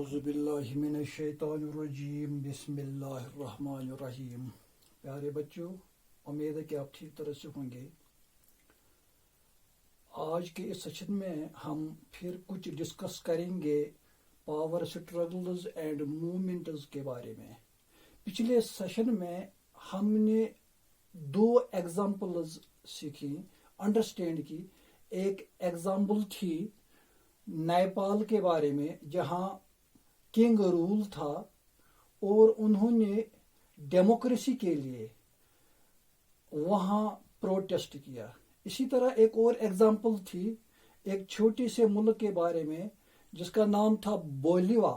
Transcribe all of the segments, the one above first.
اعوذ باللہ من الشیطان الرجیم بسم اللہ الرحمن الرحیم۔ پیارے بچوں، امید ہے کہ آپ ٹھیک طرح سے ہوں گے۔ آج کے اس سیشن میں ہم پھر کچھ ڈسکس کریں گے پاور سٹرگلز اینڈ موومنٹس کے بارے میں۔ پچھلے سیشن میں ہم نے 2 ایگزامپلز سیکھی، انڈرسٹینڈ کی۔ ایک ایگزامپل تھی نیپال کے بارے میں، جہاں کنگ رول تھا اور انہوں نے ڈیموکریسی کے لیے وہاں پروٹیسٹ کیا۔ اسی طرح ایک اور ایگزامپل تھی ایک چھوٹی سے ملک کے بارے میں جس کا نام تھا بولیوا۔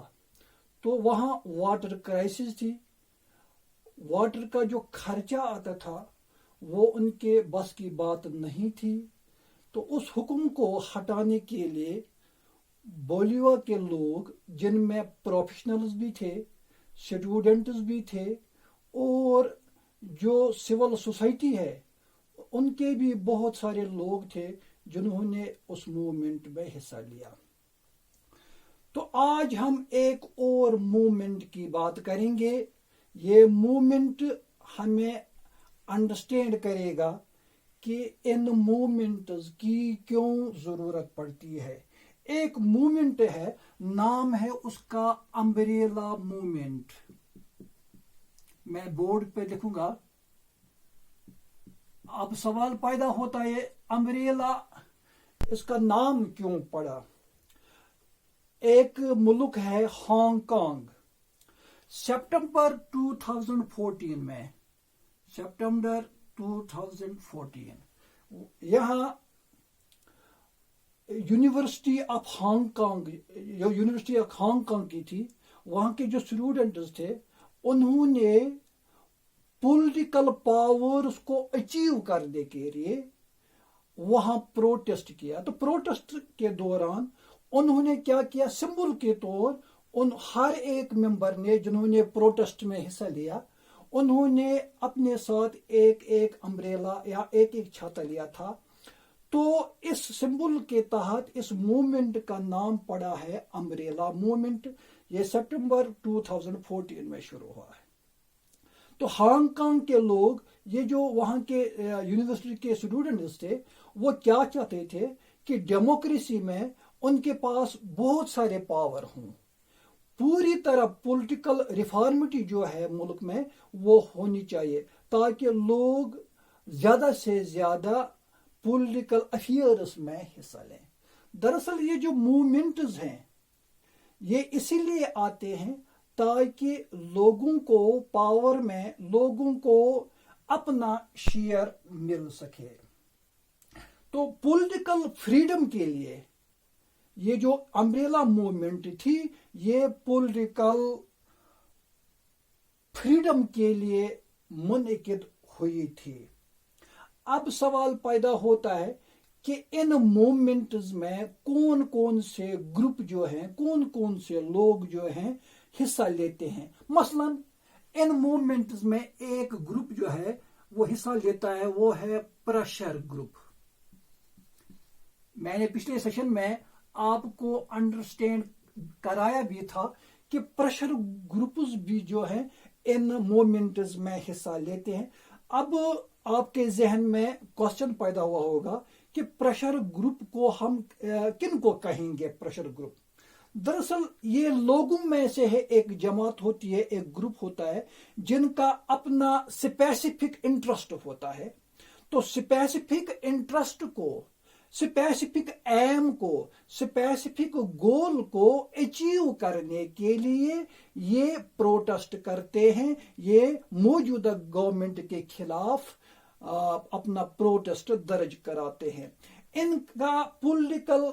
تو وہاں واٹر کرائسس تھی، واٹر کا جو خرچہ آتا تھا وہ ان کے بس کی بات نہیں تھی۔ تو اس حکم کو ہٹانے کے لیے بولیوا کے لوگ، جن میں پروفیشنلز بھی تھے، اسٹوڈنٹس بھی تھے اور جو سول سوسائٹی ہے ان کے بھی بہت سارے لوگ تھے جنہوں نے اس موومنٹ میں حصہ لیا۔ تو آج ہم ایک اور موومنٹ کی بات کریں گے۔ یہ موومنٹ ہمیں انڈرسٹینڈ کرے گا کہ ان موومنٹس کی کیوں ضرورت پڑتی ہے۔ ایک موومنٹ ہے، نام ہے اس کا امبریلا موومنٹ۔ میں بورڈ پہ لکھوں گا۔ اب سوال پیدا ہوتا ہے امبریلا اس کا نام کیوں پڑا۔ ایک ملک ہے ہانگ کانگ۔ سپٹمبر 2014 میں، سپٹمبر 2014 یہاں یونیورسٹی آف ہانگ کانگ، جو یونیورسٹی آف ہانگ کانگ کی تھی، وہاں کے جو اسٹوڈنٹس تھے انہوں نے پولیٹیکل پاورز کو اچیو کرنے کے لیے وہاں پروٹیسٹ کیا۔ تو پروٹیسٹ کے دوران انہوں نے کیا کیا، سمبل کے طور ان ہر ایک ممبر نے جنہوں نے پروٹیسٹ میں حصہ لیا، انہوں نے اپنے ساتھ ایک ایک امبریلا یا ایک ایک چھاتا لیا تھا۔ تو اس سمبل کے تحت اس موومنٹ کا نام پڑا ہے امبریلا موومنٹ۔ یہ سپٹمبر 2014 میں شروع ہوا ہے۔ تو ہانگ کانگ کے لوگ، یہ جو وہاں کے یونیورسٹی کے اسٹوڈنٹس تھے، وہ کیا چاہتے تھے کہ ڈیموکریسی میں ان کے پاس بہت سارے پاور ہوں، پوری طرح پولیٹیکل ریفارمٹی جو ہے ملک میں وہ ہونی چاہیے، تاکہ لوگ زیادہ سے زیادہ پولیٹیکل افیئرز میں حصہ لیں۔ دراصل یہ جو موومنٹس ہیں یہ اسی لیے آتے ہیں تاکہ لوگوں کو پاور میں، لوگوں کو اپنا شیئر مل سکے۔ تو پولیٹیکل فریڈم کے لیے یہ جو امبریلا موومنٹ تھی، یہ پولیٹیکل فریڈم کے لیے منعقد ہوئی تھی۔ اب سوال پیدا ہوتا ہے کہ ان موومنٹس میں کون کون سے گروپ جو ہیں، کون کون سے لوگ جو ہیں حصہ لیتے ہیں۔ مثلا ان موومنٹس میں ایک گروپ جو ہے وہ حصہ لیتا ہے، وہ ہے پریشر گروپ۔ میں نے پچھلے سیشن میں آپ کو انڈرسٹینڈ کرایا بھی تھا کہ پریشر گروپس بھی جو ہیں ان موومنٹس میں حصہ لیتے ہیں۔ اب آپ کے ذہن میں کوسچن پیدا ہوا ہوگا کہ پریشر گروپ کو ہم کن کو کہیں گے؟ پریشر گروپ دراصل یہ لوگوں میں سے ہے، ایک جماعت ہوتی ہے، ایک گروپ ہوتا ہے جن کا اپنا اسپیسیفک انٹرسٹ ہوتا ہے۔ تو اسپیسیفک انٹرسٹ کو، اسپیسیفک ایم کو، اسپیسیفک گول کو اچیو کرنے کے لیے یہ پروٹیسٹ کرتے ہیں، یہ موجودہ گورنمنٹ کے خلاف اپنا پروٹیسٹ درج کراتے ہیں۔ ان کا پولیٹیکل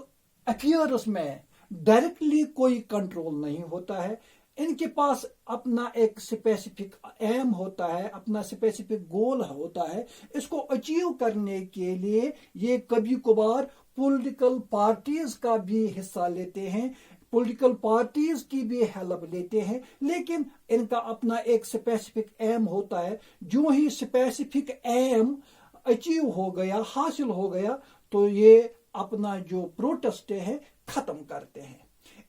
افیئرز میں ڈائریکٹلی کوئی کنٹرول نہیں ہوتا ہے۔ ان کے پاس اپنا ایک اسپیسیفک ایم ہوتا ہے، اپنا اسپیسیفک گول ہوتا ہے۔ اس کو اچیو کرنے کے لیے یہ کبھی کبھار پولیٹیکل پارٹیز کا بھی حصہ لیتے ہیں، پولیٹیکل پارٹیز کی بھی ہیلپ لیتے ہیں، لیکن ان کا اپنا ایک اسپیسیفک ایم ہوتا ہے۔ جو ہی اسپیسیفک ایم اچیو ہو گیا، حاصل ہو گیا، تو یہ اپنا جو پروٹیسٹ ہے ختم کرتے ہیں۔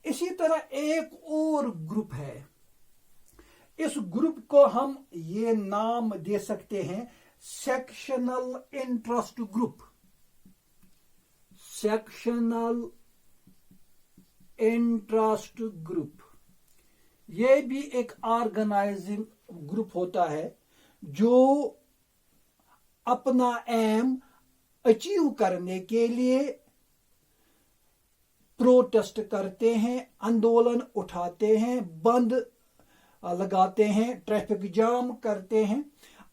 इसी तरह एक और ग्रुप है, इस ग्रुप को हम ये नाम दे सकते हैं sectional interest group. Sectional interest group, ये भी एक ऑर्गेनाइजिंग ग्रुप होता है जो अपना एम अचीव करने के लिए प्रोटेस्ट करते हैं, आंदोलन उठाते हैं, बंद लगाते हैं, ट्रैफिक जाम करते हैं।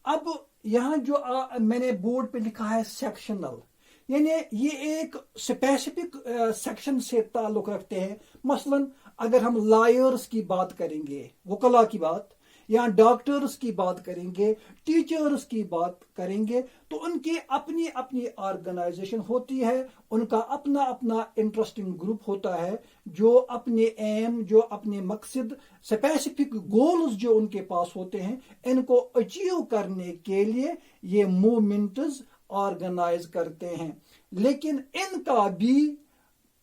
अब यहाँ जो मैंने बोर्ड पे लिखा है सेक्शनल, यानी ये एक स्पेसिफिक सेक्शन से ताल्लुक रखते हैं। मसलन अगर हम लॉयर्स की बात करेंगे, वकला की बात, या डॉक्टर्स की बात करेंगे, टीचर्स की बात करेंगे, तो उनकी अपनी अपनी ऑर्गेनाइजेशन होती है, उनका अपना अपना इंटरेस्टिंग ग्रुप होता है जो अपने एम, जो अपने मकसद, स्पेसिफिक गोल्स जो उनके पास होते हैं, इनको अचीव करने के लिए ये मूवमेंट्स ऑर्गेनाइज करते हैं। लेकिन इनका भी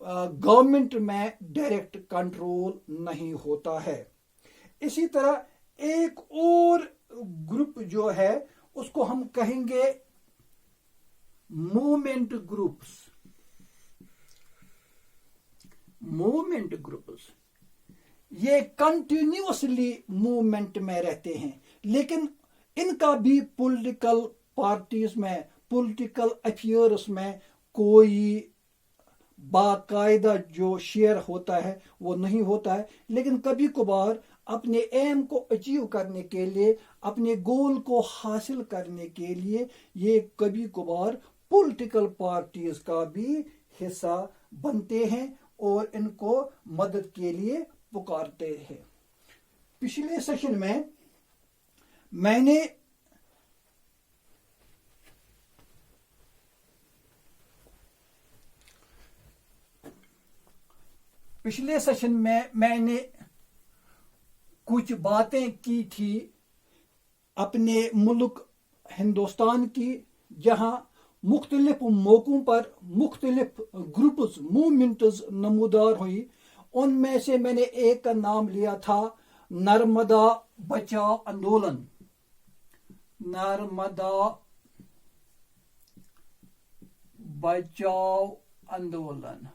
गवर्नमेंट में डायरेक्ट कंट्रोल नहीं होता है। इसी तरह एक और ग्रुप जो है उसको हम कहेंगे मूवमेंट ग्रुप्स। मूवमेंट ग्रुप्स ये कंटिन्यूअसली मूवमेंट में रहते हैं, लेकिन इनका भी पॉलिटिकल पार्टीज में, पॉलिटिकल अफेयर्स में कोई बाकायदा जो शेयर होता है वो नहीं होता है। लेकिन कभी कभार अपने एम को अचीव करने के लिए, अपने गोल को हासिल करने के लिए ये कभी कभार पॉलिटिकल पार्टीज का भी हिस्सा बनते हैं और इनको मदद के लिए पुकारते हैं। पिछले सेशन में मैंने मैंने कुछ बातें की थी अपने मुल्क हिंदुस्तान की, जहां मुख्तलिफ मौकों पर मुख्तलिफ ग्रुप्स, मूवमेंट्स नमूदार हुई। उनमें से मैंने एक का नाम लिया था नर्मदा बचाओ आंदोलन। नर्मदा बचाओ आंदोलन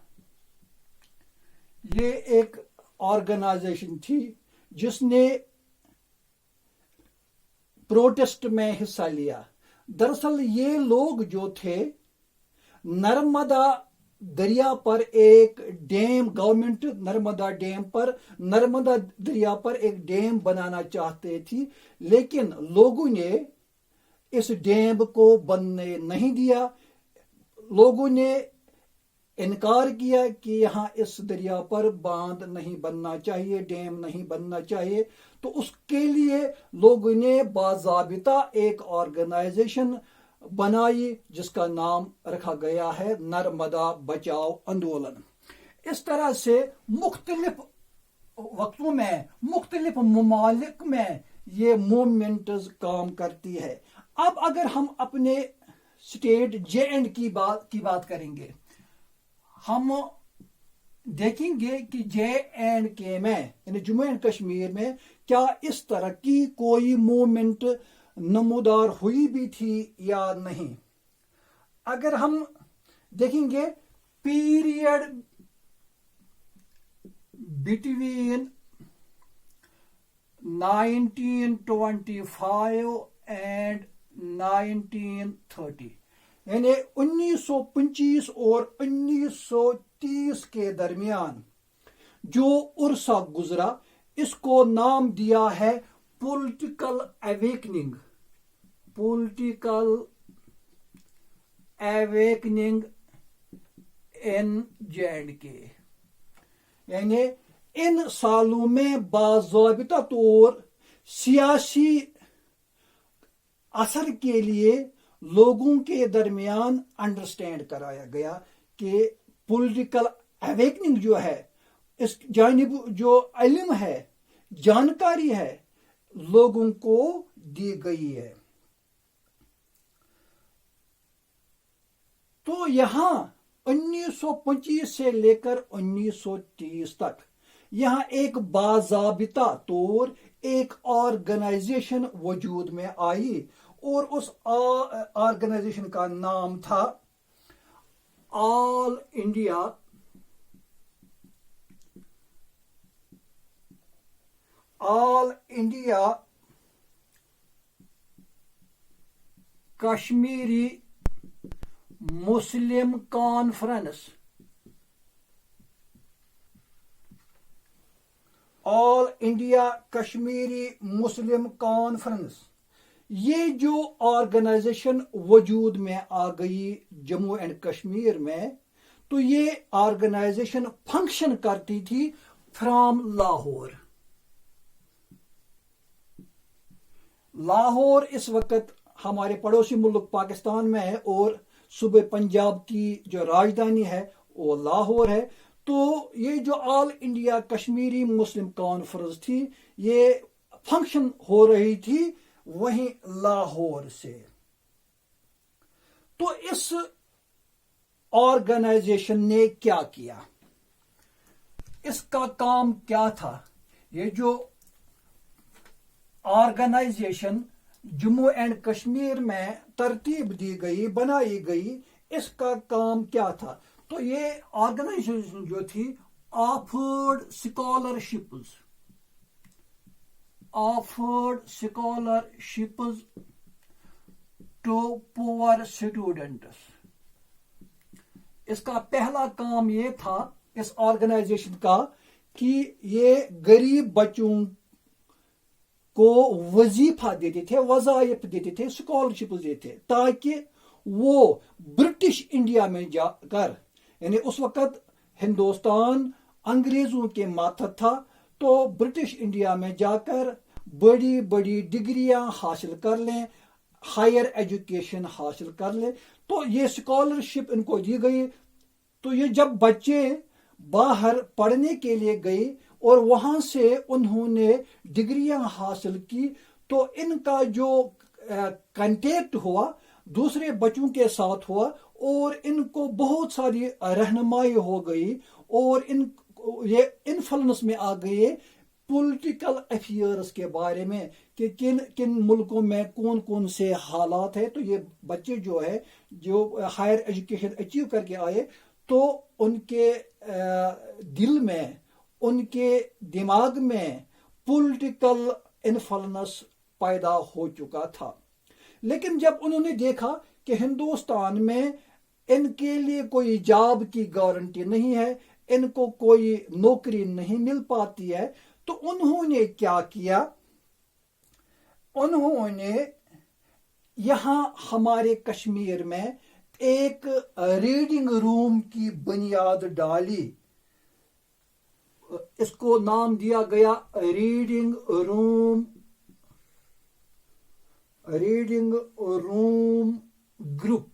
ये एक ऑर्गेनाइजेशन थी जिसने प्रोटेस्ट में हिस्सा लिया। दरअसल ये लोग जो थे, नर्मदा दरिया पर एक डैम, गवर्नमेंट नर्मदा दरिया पर एक डैम बनाना चाहते थी, लेकिन लोगों ने इस डैम को बनने नहीं दिया। लोगों ने इनकार किया कि यहाँ इस दरिया पर बांध नहीं बनना चाहिए, डैम नहीं बनना चाहिए। तो उसके लिए लोगों ने बाज़ाबिता एक ऑर्गेनाइजेशन बनाई जिसका नाम रखा गया है नर्मदा बचाओ आंदोलन। इस तरह से मुख्तलिफ वक्तों में, मुख्तलिफ ममालिक में ये मूवमेंट्स काम करती है। अब अगर हम अपने स्टेट जे.एंड की बात करेंगे, हम देखेंगे कि जे.एंड.के में, यानी जम्मू एंड कश्मीर में, क्या इस तरह की कोई मूवमेंट नमूदार हुई भी थी या नहीं। अगर हम देखेंगे पीरियड बिटवीन 1925 एंड 1930, यानी 1925 और 1930 के दरमियान जो उर्सा गुजरा, इसको नाम दिया है पॉलिटिकल अवेकनिंग। पॉलिटिकल अवेकनिंग इन जे.एंड.के, यानी इन सालों में बाज़ाबिता तौर सियासी असर के लिए लोगों के दरमियान अंडरस्टैंड कराया गया कि पॉलिटिकल अवेकनिंग जो है, इस जानिब जो इल्म है, जानकारी है, लोगों को दी गई है। तो यहां 1925 से लेकर 1930 तक यहाँ एक बाज़ाबिता तौर एक ऑर्गेनाइजेशन वजूद में आई और उस ऑर्गेनाइजेशन का नाम था ऑल इंडिया कश्मीरी मुस्लिम कॉन्फ्रेंस। ऑल इंडिया कश्मीरी मुस्लिम कॉन्फ्रेंस, ये जो ऑर्गेनाइजेशन वजूद में आ गई जम्मू एंड कश्मीर में, तो ये ऑर्गेनाइजेशन फंक्शन करती थी फ्रॉम लाहौर। लाहौर इस वक्त हमारे पड़ोसी मुल्क पाकिस्तान में है और सूबे पंजाब की जो राजधानी है वो लाहौर है। तो ये जो ऑल इंडिया कश्मीरी मुस्लिम कॉन्फ्रेंस थी, ये फंक्शन हो रही थी वहीं लाहौर से। तो इस ऑर्गेनाइजेशन ने क्या किया, इसका काम क्या था? ये जो ऑर्गेनाइजेशन जम्मू एंड कश्मीर में तरतीब दी गई, बनाई गई, इसका काम क्या था? तो ये ऑर्गेनाइजेशन जो थी offered scholarships to poor students. इसका पहला काम ये था इस ऑर्गेनाइजेशन का कि ये गरीब बच्चों को वजीफा देते थे, वज़ाइफ देते थे, स्कॉलरशिप देते थे, ताकि वो ब्रिटिश इंडिया में जाकर, यानी उस वक्त हिंदुस्तान अंग्रेजों के मातहत था, तो ब्रिटिश इंडिया में जाकर बड़ी बड़ी डिग्रियां हासिल कर लें, हायर एजुकेशन हासिल कर लें। तो ये स्कॉलरशिप इनको दी गई। तो ये जब बच्चे बाहर पढ़ने के लिए गए और वहां से उन्होंने डिग्रियां हासिल की, तो इनका जो कांटेक्ट हुआ दूसरे बच्चों के साथ हुआ और इनको बहुत सारी रहनुमाई हो गई और ये इन्फ्लुएंस में आ गए पॉलिटिकल अफेयर्स के बारे में कि किन किन मुल्कों में कौन कौन से हालात है। तो ये बच्चे जो है जो हायर एजुकेशन अचीव करके आए, तो उनके दिल में, उनके दिमाग में पॉलिटिकल इन्फ्लुएंस पैदा हो चुका था। लेकिन जब उन्होंने देखा कि हिंदुस्तान में इनके लिए कोई जॉब की गारंटी नहीं है, इनको कोई नौकरी नहीं मिल पाती है, तो उन्होंने क्या किया? उन्होंने यहां हमारे कश्मीर में एक रीडिंग रूम की बुनियाद डाली। इसको नाम दिया गया रीडिंग रूम ग्रुप।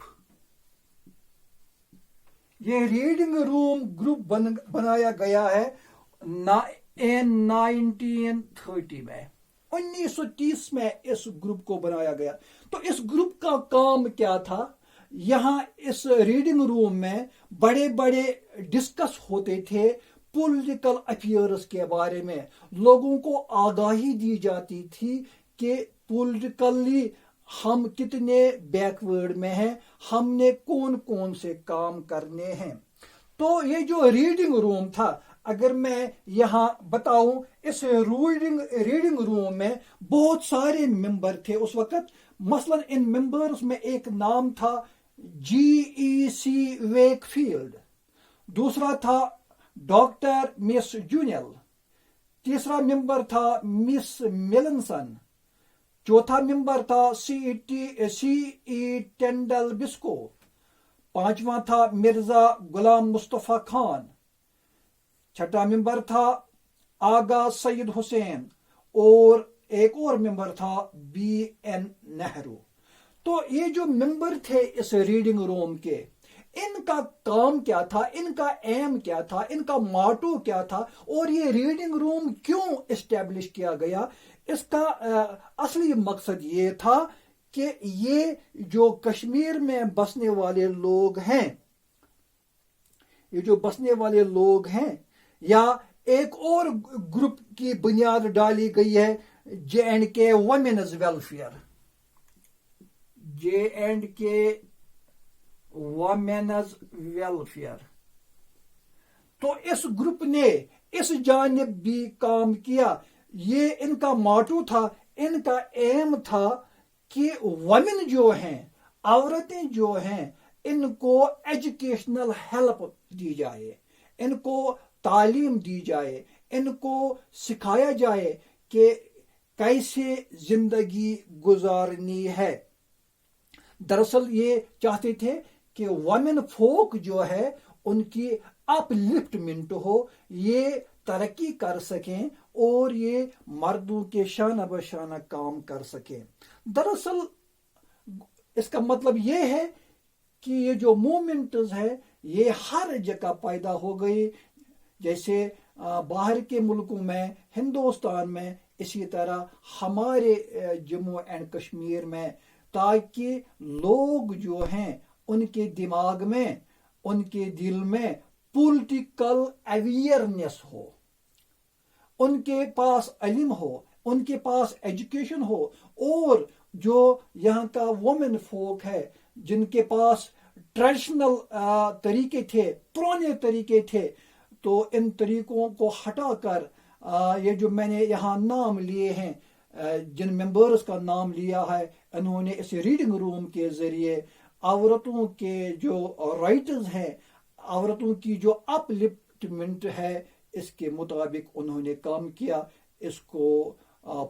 ये रीडिंग रूम ग्रुप बनाया गया है 1930 में, 1930 में इस ग्रुप को बनाया गया। तो इस ग्रुप का काम क्या था? यहाँ इस रीडिंग रूम में बड़े बड़े डिस्कस होते थे पॉलिटिकल अफेयर्स के बारे में। लोगों को आगाही दी जाती थी कि पॉलिटिकली हम कितने बैकवर्ड में हैं, हमने कौन कौन से काम करने हैं। तो ये जो रीडिंग रूम था, अगर मैं यहाँ बताऊं, इस रीडिंग रूम में बहुत सारे मेंबर थे उस वक्त। मसलन इन मेंबर्स में एक नाम था GEC वेकफील्ड, दूसरा था डॉक्टर मिस जूनियल, तीसरा मेंबर था मिस मिलनसन, चौथा मेंबर था CE टेंडल बिस्को, पांचवा था मिर्जा गुलाम मुस्तफा खान, छठा मेंबर था आगा सैयद हुसैन और एक और मेंबर था BN नेहरू। तो ये जो मेंबर थे इस रीडिंग रूम के, इनका काम क्या था, इनका एम क्या था, इनका मोटो क्या था, और ये रीडिंग रूम क्यों एस्टेब्लिश किया गया? इसका असली मकसद ये था कि ये जो कश्मीर में बसने वाले लोग हैं, ये जो बसने वाले लोग हैं, या ایک اور گروپ کی بنیاد ڈالی گئی ہے JK women's welfare. JK women's welfare. تو اس گروپ نے اس جانب بھی کام کیا. یہ ان کا موٹو تھا، ان کا ایم تھا کہ وومن جو ہیں، عورتیں جو ہیں، ان کو ایجوکیشنل ہیلپ دی جائے، ان کو تعلیم دی جائے، ان کو سکھایا جائے کہ کیسے زندگی گزارنی ہے. دراصل یہ چاہتے تھے کہ وومن فوک جو ہے ان کی اپ لفٹمنٹ ہو، یہ ترقی کر سکیں اور یہ مردوں کے شانہ بشانہ کام کر سکیں. دراصل اس کا مطلب یہ ہے کہ یہ جو موومنٹز ہے یہ ہر جگہ پیدا ہو گئی، جیسے باہر کے ملکوں میں، ہندوستان میں، اسی طرح ہمارے جموں اینڈ کشمیر میں، تاکہ لوگ جو ہیں ان کے دماغ میں، ان کے دل میں پولیٹیکل اویئرنیس ہو، ان کے پاس علم ہو، ان کے پاس ایجوکیشن ہو، اور جو یہاں کا وومن فوک ہے جن کے پاس ٹریڈیشنل طریقے تھے، پرانے طریقے تھے، تو ان طریقوں کو ہٹا کر یہ جو میں نے یہاں نام لیے ہیں، جن ممبرز کا نام لیا ہے، انہوں نے اس ریڈنگ روم کے ذریعے عورتوں کے جو رائٹس ہیں، عورتوں کی جو اپ لفٹمنٹ ہے، اس کے مطابق انہوں نے کام کیا، اس کو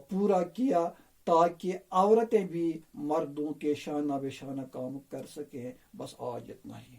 پورا کیا، تاکہ عورتیں بھی مردوں کے شانہ بشانہ کام کر سکیں. بس آج اتنا ہی.